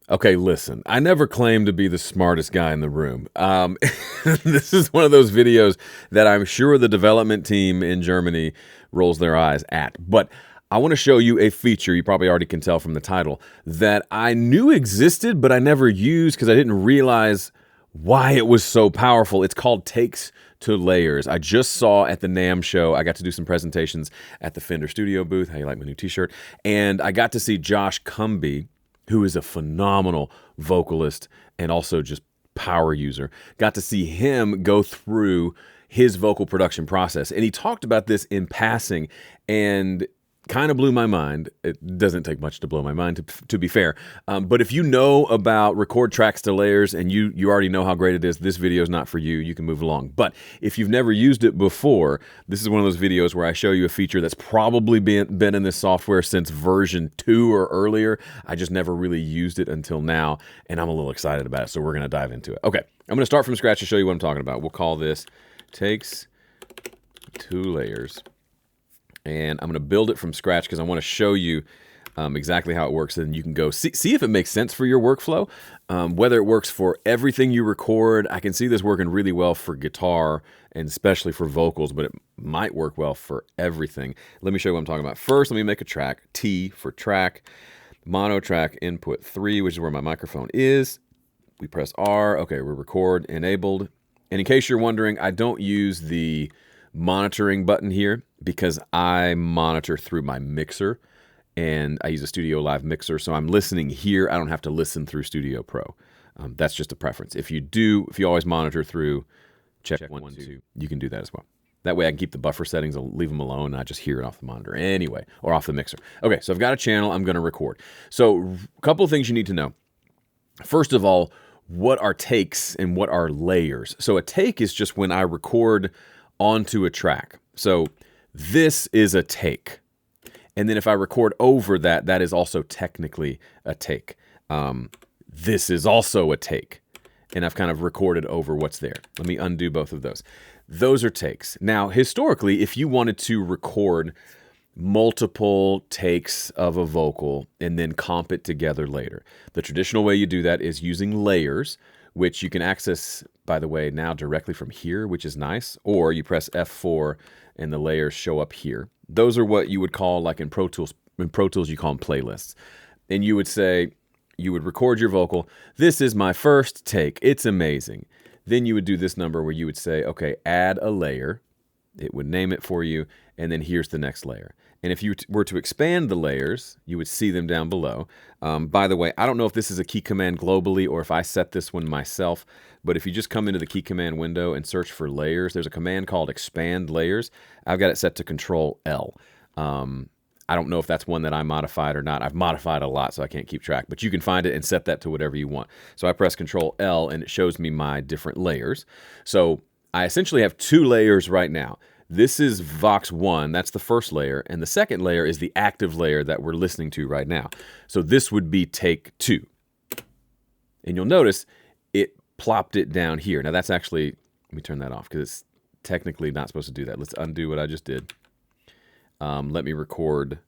Okay, listen, I never claimed to be the smartest guy in the room. This is one of those videos that I'm sure the development team in Germany rolls their eyes at. But I want to show you a feature, you probably already can tell from the title, that I knew existed, but I never used because I didn't realize why it was so powerful. It's called Takes to Layers. I just saw at the NAMM show, I got to do some presentations at the Fender Studio booth. How you like my new t-shirt? And I got to see Josh Cumbie, who is a phenomenal vocalist and also just power user. Got to see him go through his vocal production process. And he talked about this in passing and kind of blew my mind. It doesn't take much to blow my mind, to be fair. But if you know about record tracks to layers and you already know how great it is, this video is not for you. You can move along. But if you've never used it before, this is one of those videos where I show you a feature that's probably been in this software since version 2 or earlier. I just never really used it until now, and I'm a little excited about it, so we're going to dive into it. Okay, I'm going to start from scratch to show you what I'm talking about. We'll call this Takes to Layers. And I'm going to build it from scratch because I want to show you exactly how it works. And you can go see if it makes sense for your workflow, whether it works for everything you record. I can see this working really well for guitar and especially for vocals, but it might work well for everything. Let me show you what I'm talking about. First, let me make a track, T for track, mono track input 3, which is where my microphone is. We press R. Okay, we're record enabled. And in case you're wondering, I don't use the monitoring button here because I monitor through my mixer and I use a Studio Live mixer, so I'm listening here. I don't have to listen through Studio Pro. That's just a preference. If you always monitor through check 1, 2, you can do that as well. That way I can keep the buffer settings, I'll leave them alone, and I just hear it off the monitor anyway, or off the mixer. Okay, so I've got a channel I'm gonna record. So a couple of things you need to know. First of all, what are takes and what are layers? So a take is just when I record onto a track. So this is a take. And then if I record over that, that is also technically a take. This is also a take. And I've kind of recorded over what's there. Let me undo both of those. Those are takes. Now, historically, if you wanted to record multiple takes of a vocal and then comp it together later, the traditional way you do that is using layers, which you can access, by the way, now directly from here, which is nice, or you press F4 and the layers show up here. Those are what you would call, like in Pro Tools you call them playlists. And you would say, you would record your vocal, this is my first take, it's amazing. Then you would do this number where you would say, okay, add a layer. It would name it for you, and then here's the next layer. And if you were to expand the layers, you would see them down below. By the way, I don't know if this is a key command globally or if I set this one myself, but if you just come into the key command window and search for layers, there's a command called expand layers. I've got it set to Control L. I don't know if that's one that I modified or not. I've modified a lot, so I can't keep track, but you can find it and set that to whatever you want. So I press Control L and it shows me my different layers. So I essentially have 2 layers right now. This is Vox 1, that's the first layer, and the second layer is the active layer that we're listening to right now. So this would be take 2. And you'll notice it plopped it down here. Now that's actually, let me turn that off because it's technically not supposed to do that. Let's undo what I just did. Let me record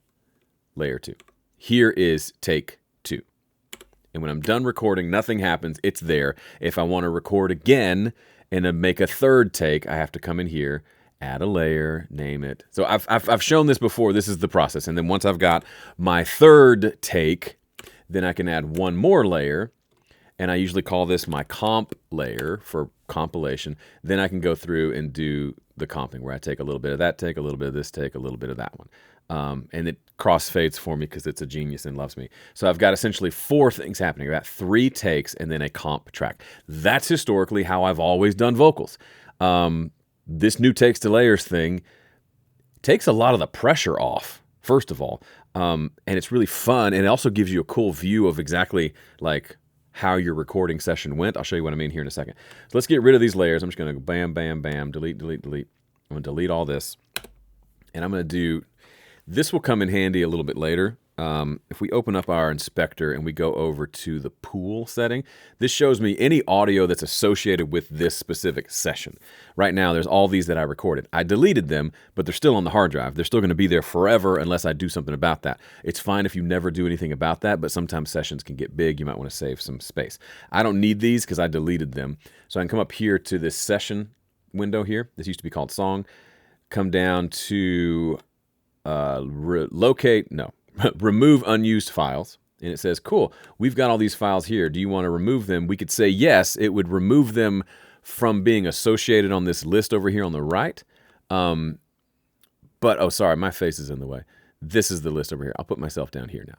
layer 2. Here is take 2. And when I'm done recording, nothing happens, it's there. If I want to record again and then make a third take, I have to come in here, add a layer, name it. So I've shown this before. This is the process. And then once I've got my third take, then I can add one more layer. And I usually call this my comp layer for compilation. Then I can go through and do the comping where I take a little bit of that take, a little bit of this take, a little bit of that one. And it crossfades for me because it's a genius and loves me. So I've got essentially 4 things happening. I've got 3 takes and then a comp track. That's historically how I've always done vocals. This new takes to layers thing takes a lot of the pressure off, first of all. And it's really fun. And it also gives you a cool view of exactly like how your recording session went. I'll show you what I mean here in a second. So let's get rid of these layers. I'm just going to go bam, bam, bam, delete, delete, delete. I'm going to delete all this. And I'm going to do, this will come in handy a little bit later. if we open up our inspector and we go over to the pool setting, this shows me any audio that's associated with this specific session. Right now, there's all these that I recorded. I deleted them, but they're still on the hard drive. They're still going to be there forever unless I do something about that. It's fine if you never do anything about that, but sometimes sessions can get big. You might want to save some space. I don't need these because I deleted them. So I can come up here to this session window here. This used to be called song. Come down to remove unused files. And it says, cool, we've got all these files here. Do you want to remove them? We could say yes. It would remove them from being associated on this list over here on the right. But, oh, sorry, my face is in the way. This is the list over here. I'll put myself down here now.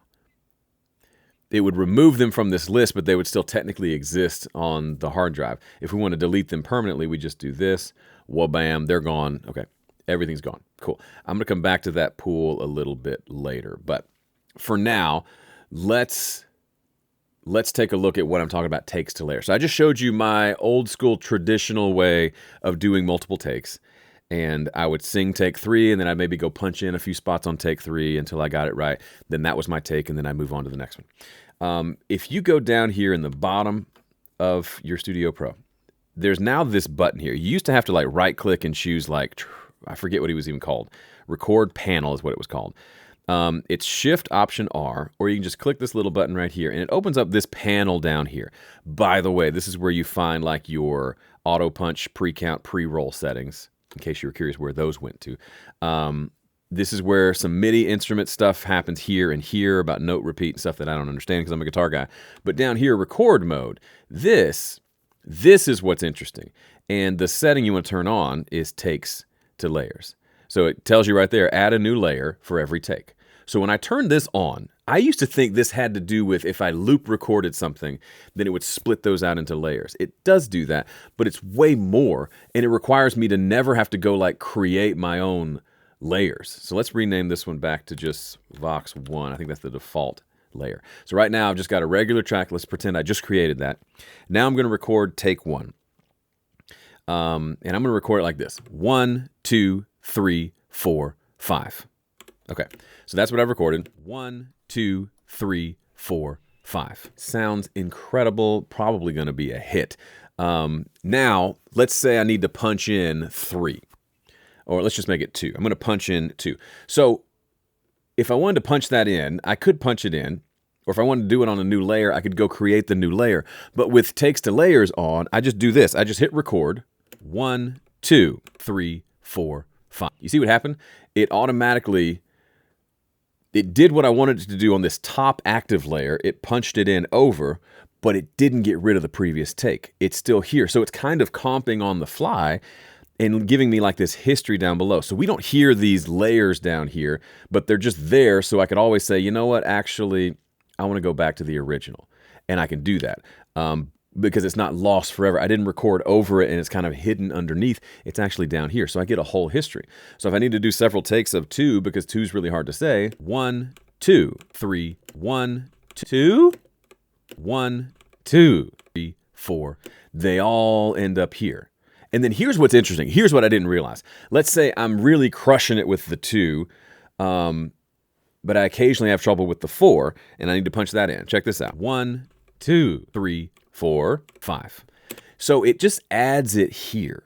It would remove them from this list, but they would still technically exist on the hard drive. If we want to delete them permanently, we just do this. Wha-bam, they're gone. Okay, everything's gone. Cool. I'm going to come back to that pool a little bit later. But for now, let's take a look at what I'm talking about, takes to layer. So I just showed you my old school traditional way of doing multiple takes. And I would sing take 3, and then I'd maybe go punch in a few spots on take 3 until I got it right. Then that was my take, and then I move on to the next one. If you go down here in the bottom of your Studio Pro, there's now this button here. You used to have to like right-click and choose like, I forget what he was even called. Record panel is what it was called. It's Shift-Option-R, or you can just click this little button right here, and it opens up this panel down here. By the way, this is where you find like your auto-punch, pre-count, pre-roll settings, in case you were curious where those went to. This is where some MIDI instrument stuff happens here and here about note repeat and stuff that I don't understand because I'm a guitar guy. But down here, record mode, this is what's interesting. And the setting you want to turn on is takes to layers. So it tells you right there, add a new layer for every take. So when I turned this on, I used to think this had to do with if I loop recorded something, then it would split those out into layers. It does do that, but it's way more, and it requires me to never have to go like create my own layers. So let's rename this one back to just Vox 1. I think that's the default layer. So right now I've just got a regular track. Let's pretend I just created that. Now I'm going to record take 1. And I'm going to record it like this. 1, 2, 3, 4, 5. Okay, so that's what I've recorded. 1, 2, 3, 4, 5. Sounds incredible, probably going to be a hit. Now, let's say I need to punch in 3. Or let's just make it 2. I'm going to punch in 2. So if I wanted to punch that in, I could punch it in. Or if I wanted to do it on a new layer, I could go create the new layer. But with takes to layers on, I just do this. I just hit record. 1, 2, 3, 4, 5. You see what happened? It automatically... It did what I wanted it to do on this top active layer. It punched it in over, but it didn't get rid of the previous take. It's still here. So it's kind of comping on the fly and giving me like this history down below. So we don't hear these layers down here, but they're just there. So I could always say, you know what, actually, I want to go back to the original. And I can do that. Because it's not lost forever. I didn't record over it and it's kind of hidden underneath. It's actually down here. So I get a whole history. So if I need to do several takes of 2, because 2 is really hard to say, 1, 2, 3, 1, 2, 1, 2, 3, 4. They all end up here. And then here's what's interesting. Here's what I didn't realize. Let's say I'm really crushing it with the 2, but I occasionally have trouble with the 4, and I need to punch that in. Check this out. 1, 2, 3, 4, 5. So it just adds it here.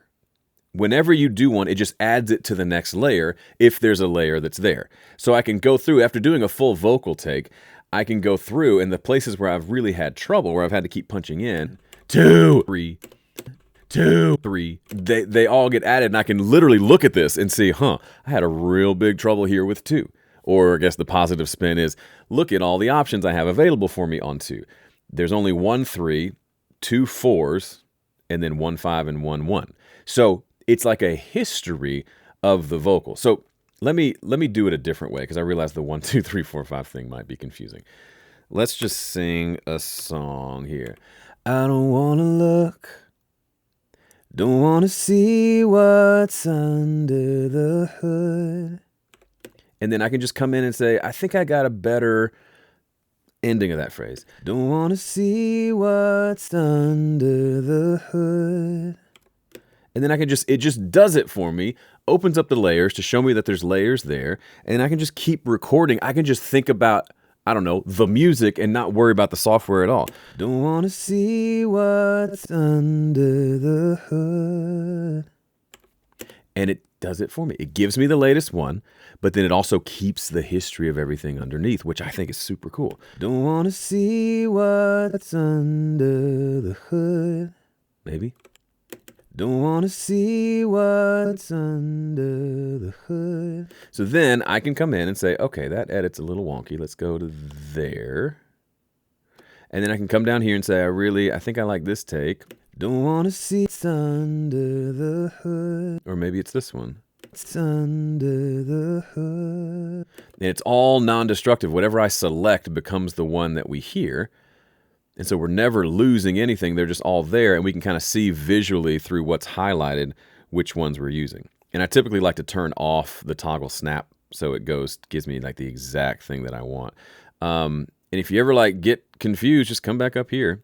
Whenever you do one, it just adds it to the next layer if there's a layer that's there. So I can go through, after doing a full vocal take, I can go through, and the places where I've really had trouble, where I've had to keep punching in, 2, 3, 2, 3, they all get added, and I can literally look at this and see, I had a real big trouble here with 2. Or I guess the positive spin is, look at all the options I have available for me on 2. There's only 1 3, 2 4s, and then 1 5 and 1 1. So it's like a history of the vocal. So let me do it a different way, because I realize the 1 2 3 4 5 thing might be confusing. Let's just sing a song here. I don't want to look, don't want to see what's under the hood. And then I can just come in and say, I think I got a better ending of that phrase. Don't want to see what's under the hood. And then I can it just does it for me, opens up the layers to show me that there's layers there, and I can just keep recording. I can just think about I don't know, the music and not worry about the software at all. Don't want to see what's under the hood. And it does it for me. It gives me the latest one, but then it also keeps the history of everything underneath, which I think is super cool. Don't want to see what's under the hood. Maybe. Don't want to see what's under the hood. So then I can come in and say, okay, that edit's a little wonky. Let's go to there. And then I can come down here and say, I think I like this take. Don't want to see what's under the hood. Or maybe it's this one. It's under the hood. And it's all non-destructive. Whatever I select becomes the one that we hear. And so we're never losing anything. They're just all there, and we can kind of see visually through what's highlighted which ones we're using. And I typically like to turn off the toggle snap so it gives me like the exact thing that I want. And if you ever like get confused, just come back up here,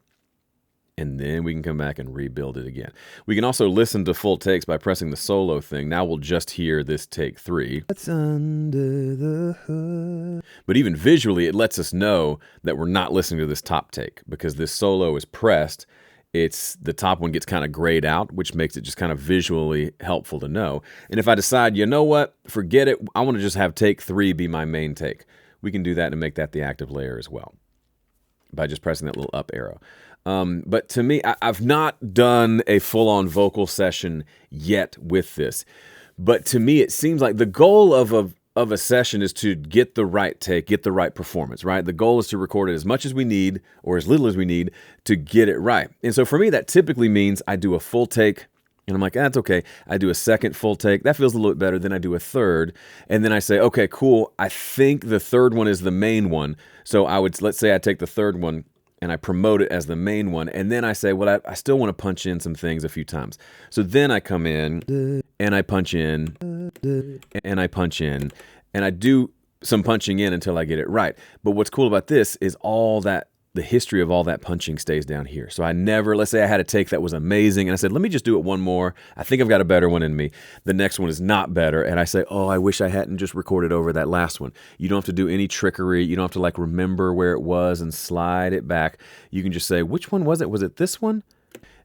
and then we can come back and rebuild it again. We can also listen to full takes by pressing the solo thing. Now we'll just hear this take 3. What's under the hood? But even visually, it lets us know that we're not listening to this top take because this solo is pressed. The top one gets kind of grayed out, which makes it just kind of visually helpful to know. And if I decide, you know what, forget it, I want to just have take 3 be my main take, we can do that and make that the active layer as well by just pressing that little up arrow. But to me, I've not done a full-on vocal session yet with this. But to me, it seems like the goal of a session is to get the right take, get the right performance, right? The goal is to record it as much as we need or as little as we need to get it right. And so for me, that typically means I do a full take, and I'm like, that's okay. I do a second full take. That feels a little bit better. Then I do a third. And then I say, okay, cool. I think the third one is the main one. So let's say I take the third one and I promote it as the main one. And then I say, well, I still want to punch in some things a few times. So then I come in and I punch in and I punch in and I do some punching in until I get it right. But what's cool about this is the history of all that punching stays down here. So let's say I had a take that was amazing and I said, let me just do it one more. I think I've got a better one in me. The next one is not better. And I say, oh, I wish I hadn't just recorded over that last one. You don't have to do any trickery. You don't have to like remember where it was and slide it back. You can just say, which one was it? Was it this one?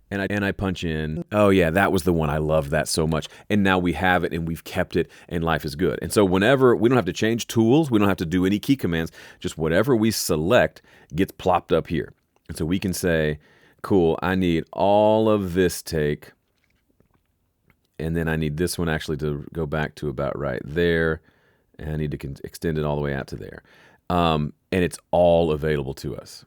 And I punch in, oh yeah, that was the one. I loved that so much. And now we have it and we've kept it and life is good. And so whenever, we don't have to change tools, we don't have to do any key commands, just whatever we select gets plopped up here. And so we can say, cool, I need all of this take. And then I need this one actually to go back to about right there. And I need to extend it all the way out to there. And it's all available to us.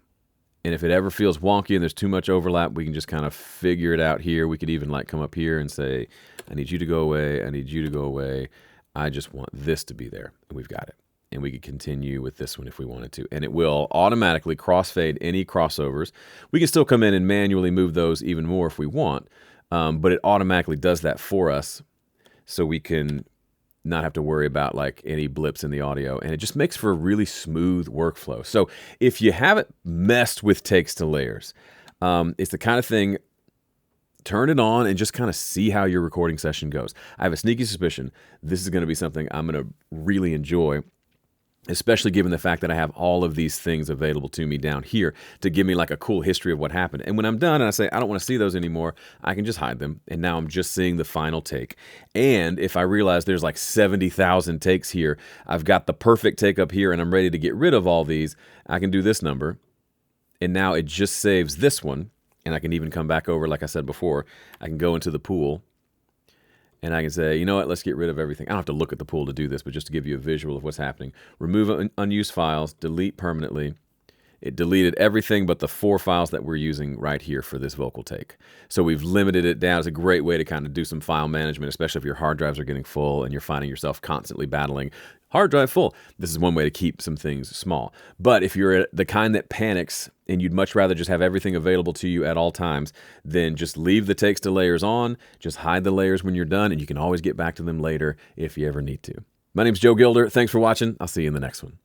And if it ever feels wonky and there's too much overlap, we can just kind of figure it out here. We could even like come up here and say, I need you to go away. I need you to go away. I just want this to be there. And we've got it. And we could continue with this one if we wanted to. And it will automatically crossfade any crossovers. We can still come in and manually move those even more if we want. But it automatically does that for us so we can not have to worry about like any blips in the audio, and it just makes for a really smooth workflow. So if you haven't messed with takes to layers, it's the kind of thing, turn it on and just kind of see how your recording session goes. I have a sneaky suspicion this is going to be something I'm going to really enjoy, especially given the fact that I have all of these things available to me down here to give me like a cool history of what happened. And when I'm done and I say, I don't want to see those anymore, I can just hide them. And now I'm just seeing the final take. And if I realize there's like 70,000 takes here, I've got the perfect take up here and I'm ready to get rid of all these, I can do this number. And now it just saves this one. And I can even come back over, like I said before, I can go into the pool. And I can say, you know what, let's get rid of everything. I don't have to look at the pool to do this, but just to give you a visual of what's happening. Remove unused files, delete permanently. It deleted everything but the 4 files that we're using right here for this vocal take. So we've limited it down. It's a great way to kind of do some file management, especially if your hard drives are getting full and you're finding yourself constantly battling hard drive full. This is one way to keep some things small. But if you're the kind that panics and you'd much rather just have everything available to you at all times, then just leave the takes to layers on, just hide the layers when you're done, and you can always get back to them later if you ever need to. My name's Joe Gilder. Thanks for watching. I'll see you in the next one.